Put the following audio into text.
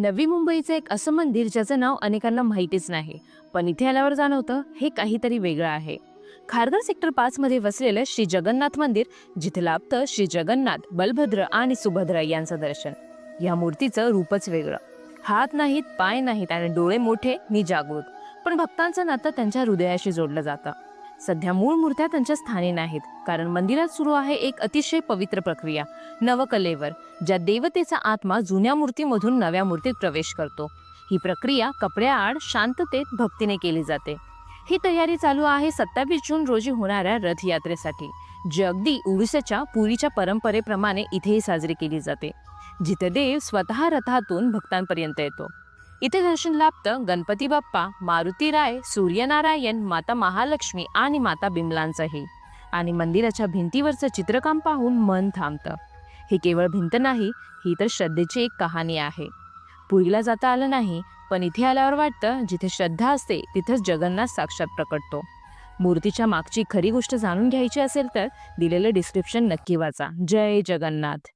नवी मुंबईचं एक असं मंदिर ज्याचं नाव अनेकांना माहितीच नाही, पण इथे आल्यावर जाणवतं हे काहीतरी वेगळं आहे. खारघर सेक्टर 5 मध्ये वसलेलं श्री जगन्नाथ मंदिर, जिथे लाभतं श्री जगन्नाथ, बलभद्र आणि सुभद्रा यांचं दर्शन. या मूर्तीचं रूपच वेगळं. हात नाहीत, पाय नाहीत आणि डोळे मोठे नि जागृत, पण भक्तांचं नातं त्यांच्या हृदयाशी जोडलं जातं. सध्या मूळ मूर्त्या त्यांच्या स्थानी नाहीत, कारण मंदिरात सुरू आहे एक अतिशय पवित्र प्रक्रिया, नवकलेवर, ज्या देवतेचा आत्मा जुन्या मूर्तीमधून नव्या मूर्तीत प्रवेश करतो. ही प्रक्रिया कपड्याआड शांततेत भक्तीने केली जाते. ही तयारी चालू आहे 27 जून रोजी होणाऱ्या रथयात्रेसाठी, जी अगदी ओडिसाच्या पुरीच्या परंपरेप्रमाणे इथेही साजरी केली जाते, जिथे देव स्वतः रथातून भक्तांपर्यंत येतो. इथे दर्शन लाभतं गणपती बाप्पा, मारुती राय, सूर्यनारायण, माता महालक्ष्मी आणि माता बिमलांचंही. आणि मंदिराच्या भिंतीवरचं चित्रकाम पाहून मन थांबतं. ही केवळ भिंत नाही, ही तर श्रद्धेची एक कहाणी आहे. पुरीला जाता आलं नाही, पण इथे आल्यावर वाटतं जिथे श्रद्धा असते तिथेच जगन्नाथ साक्षात प्रकटतो. मूर्तीच्या मागची खरी गोष्ट जाणून घ्यायची असेल तर दिलेलं डिस्क्रिप्शन नक्की वाचा. जय जगन्नाथ.